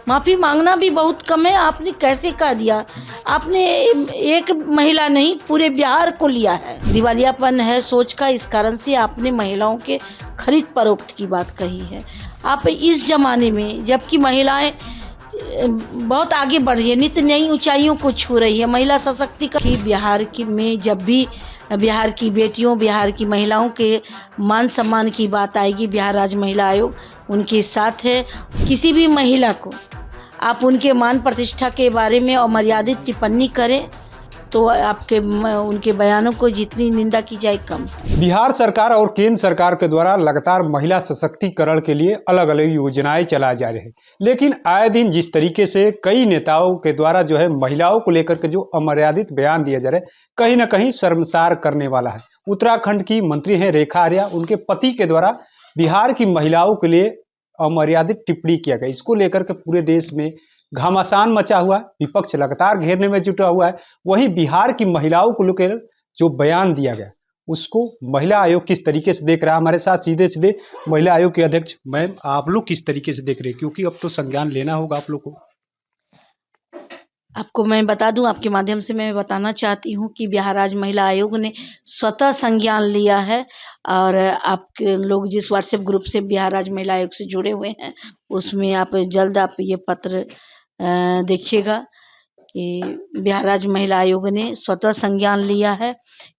माफ़ी मांगना भी बहुत कम है। आपने कैसे कह दिया? आपने एक महिला नहीं पूरे बिहार को लिया है। दिवालियापन है सोच का, इस कारण से आपने महिलाओं के खरीद फरोख्त की बात कही है। आप इस ज़माने में जबकि महिलाएं बहुत आगे बढ़ रही है, नित्य नई ऊंचाइयों को छू रही है, महिला सशक्तिकरण की बिहार की में जब भी बिहार की बेटियों, बिहार की महिलाओं के मान सम्मान की बात आएगी, बिहार राज्य महिला आयोग उनके साथ है। किसी भी महिला को आप उनके मान प्रतिष्ठा के बारे में अमर्यादित टिप्पणी करें तो उनके बयानों को जितनी निंदा की जाए कम। बिहार सरकार और केंद्र सरकार के द्वारा लगातार महिला सशक्तिकरण के लिए अलग अलग योजनाएं चलाई जा रही है, लेकिन आए दिन जिस तरीके से कई नेताओं के द्वारा जो है महिलाओं को लेकर के जो अमर्यादित बयान दिया जा रहा है, कहीं ना कहीं शर्मसार करने वाला है। उत्तराखंड की मंत्री हैं रेखा आर्या, उनके पति के द्वारा बिहार की महिलाओं के लिए अमर्यादित टिप्पणी किया गया। इसको लेकर के पूरे देश में घमासान मचा हुआ है, विपक्ष लगातार घेरने में जुटा हुआ है। वहीं बिहार की महिलाओं को लेकर जो बयान दिया गया उसको महिला आयोग किस तरीके से देख रहा है, हमारे साथ सीधे सीधे महिला आयोग के अध्यक्ष मैम आप लोग किस तरीके से देख रहे हैं, क्योंकि अब तो संज्ञान लेना होगा आप लोग को। आपको मैं बता दूं, आपके माध्यम से मैं बताना चाहती हूं कि बिहार राज्य महिला आयोग ने स्वतः संज्ञान लिया है और आपके लोग जिस व्हाट्सएप ग्रुप से बिहार राज्य महिला आयोग से जुड़े हुए हैं उसमें आप जल्द आप ये पत्र देखिएगा कि बिहार राज्य महिला आयोग ने स्वतः संज्ञान लिया है,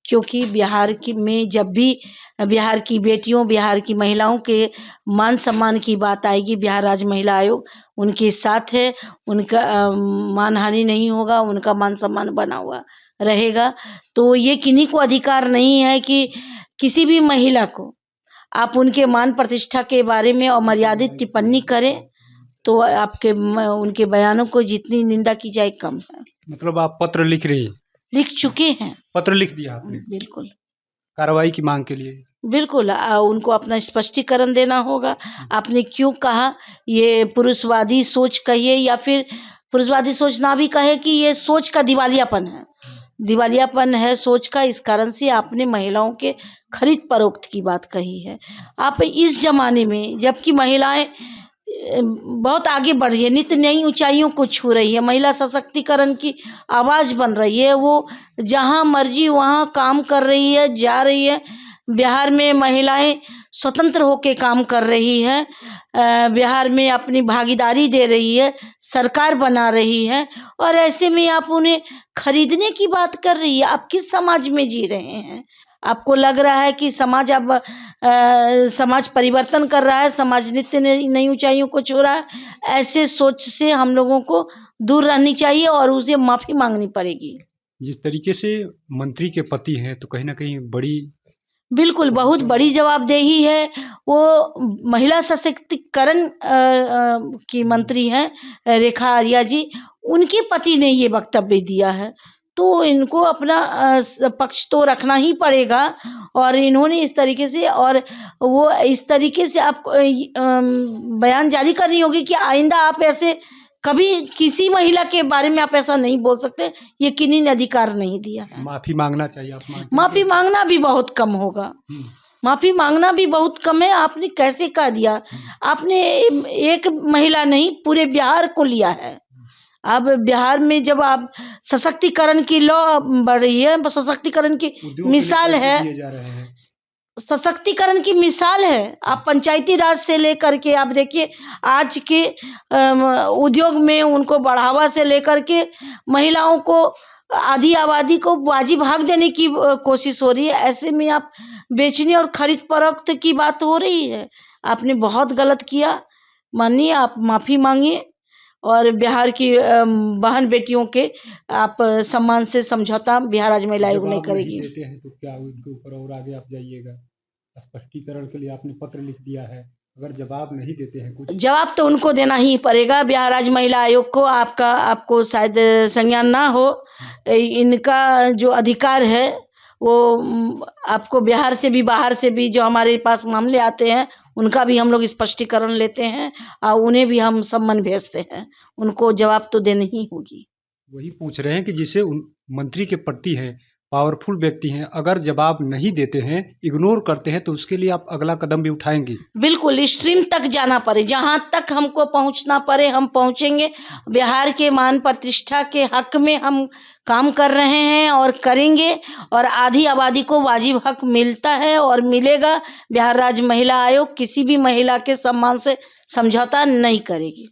क्योंकि बिहार की में जब भी बिहार की बेटियों, बिहार की महिलाओं के मान सम्मान की बात आएगी, बिहार राज्य महिला आयोग उनके साथ है। उनका मानहानि नहीं होगा, उनका मान सम्मान बना हुआ रहेगा। तो ये किन्हीं को अधिकार नहीं है कि किसी भी महिला को आप उनके मान प्रतिष्ठा के बारे में अमर्यादित टिप्पणी करें तो उनके बयानों को जितनी निंदा की जाए कम है। मतलब आप पत्र लिख रही हैं? लिख चुके हैं। पत्र लिख दिया आपने? बिल्कुल। कार्रवाई की मांग के लिए? बिल्कुल। उनको अपना स्पष्टीकरण देना होगा। आपने क्यों कहा ये पुरुषवादी सोच कहिए या फिर पुरुषवादी सोच ना भी कहे कि ये सोच का दिवालियापन है। दिवालियापन है सोच का, इस कारण से आपने महिलाओं के खरीद फरोख्त की बात कही है। आप इस जमाने में जबकि महिलाएं बहुत आगे बढ़ रही है, नित्य नई ऊंचाइयों को छू रही है, महिला सशक्तिकरण की आवाज़ बन रही है, वो जहां मर्जी वहां काम कर रही है, जा रही है। बिहार में महिलाएं स्वतंत्र होकर काम कर रही है, बिहार में अपनी भागीदारी दे रही है, सरकार बना रही है, और ऐसे में आप उन्हें खरीदने की बात कर रही है। आप किस समाज में जी रहे हैं? आपको लग रहा है कि समाज अब समाज परिवर्तन कर रहा है, समाज नित्य नई ऊंचाइयों को छू रहा है? ऐसे सोच से हम लोगों को दूर रहनी चाहिए और उसे माफ़ी मांगनी पड़ेगी। जिस तरीके से मंत्री के पति हैं तो कहीं ना कहीं बड़ी, बिल्कुल बहुत बड़ी जवाबदेही है। वो महिला सशक्तिकरण की मंत्री हैं रेखा आर्या जी, उनके पति ने ये वक्तव्य दिया है तो इनको अपना पक्ष तो रखना ही पड़ेगा। और इन्होंने इस तरीके से, और वो इस तरीके से आप बयान जारी करनी होगी कि आइंदा आप ऐसे कभी किसी महिला के बारे में आप ऐसा नहीं बोल सकते। ये किन्हीं ने अधिकार नहीं दिया है। माफी मांगना चाहिए आप? माफी मांगना भी बहुत कम होगा। माफी मांगना भी बहुत कम है। आपने कैसे कह दिया? आपने एक महिला नहीं पूरे बिहार को लिया है। अब बिहार में जब आप सशक्तिकरण की लॉ बढ़ रही है, सशक्तिकरण की मिसाल है, सशक्तिकरण की मिसाल है। आप पंचायती राज से लेकर के आप देखिए आज के उद्योग में उनको बढ़ावा से लेकर के महिलाओं को, आधी आबादी को बाजी भाग देने की कोशिश हो रही है। ऐसे में आप बेचने और खरीद फरोख्त की बात हो रही है। आपने बहुत गलत किया, मानिए, आप माफ़ी मांगिए और बिहार की बहन बेटियों के आप सम्मान से समझौता बिहार राज्य महिला आयोग नहीं करेगी। देते हैं तो क्या उनके ऊपर और आगे आप जाइएगा? स्पष्टीकरण के लिए आपने पत्र लिख दिया है, अगर जवाब नहीं देते हैं कुछ, जवाब तो उनको देना ही पड़ेगा। बिहार राज्य महिला आयोग को आपको शायद संज्ञान ना हो, इनका जो अधिकार है वो आपको बिहार से भी बाहर से भी जो हमारे पास मामले आते हैं उनका भी हम लोग स्पष्टीकरण लेते हैं और उन्हें भी हम सम्मन भेजते हैं। उनको जवाब तो देनी ही होगी। वही पूछ रहे हैं कि जिसे मंत्री के पति हैं पावरफुल व्यक्ति हैं, अगर जवाब नहीं देते हैं, इग्नोर करते हैं, तो उसके लिए आप अगला कदम भी उठाएंगी? बिल्कुल स्ट्रीम तक जाना पड़े, जहाँ तक हमको पहुँचना पड़े हम पहुँचेंगे। बिहार के मान प्रतिष्ठा के हक में हम काम कर रहे हैं और करेंगे, और आधी आबादी को वाजिब हक मिलता है और मिलेगा। बिहार राज्य महिला आयोग किसी भी महिला के सम्मान से समझौता नहीं करेगी।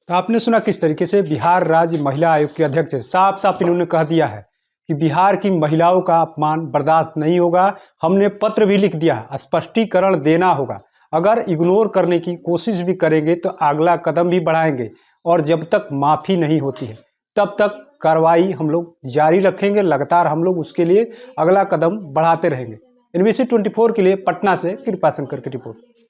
तो आपने सुना किस तरीके से बिहार राज्य महिला आयोग के अध्यक्ष साफ साफ इन्होंने कह दिया है कि बिहार की महिलाओं का अपमान बर्दाश्त नहीं होगा। हमने पत्र भी लिख दिया है, स्पष्टीकरण देना होगा। अगर इग्नोर करने की कोशिश भी करेंगे तो अगला कदम भी बढ़ाएंगे, और जब तक माफ़ी नहीं होती है तब तक कार्रवाई हम लोग जारी रखेंगे। लगातार हम लोग उसके लिए अगला कदम बढ़ाते रहेंगे। NBC 24 के लिए पटना से कृपा शंकर की रिपोर्ट।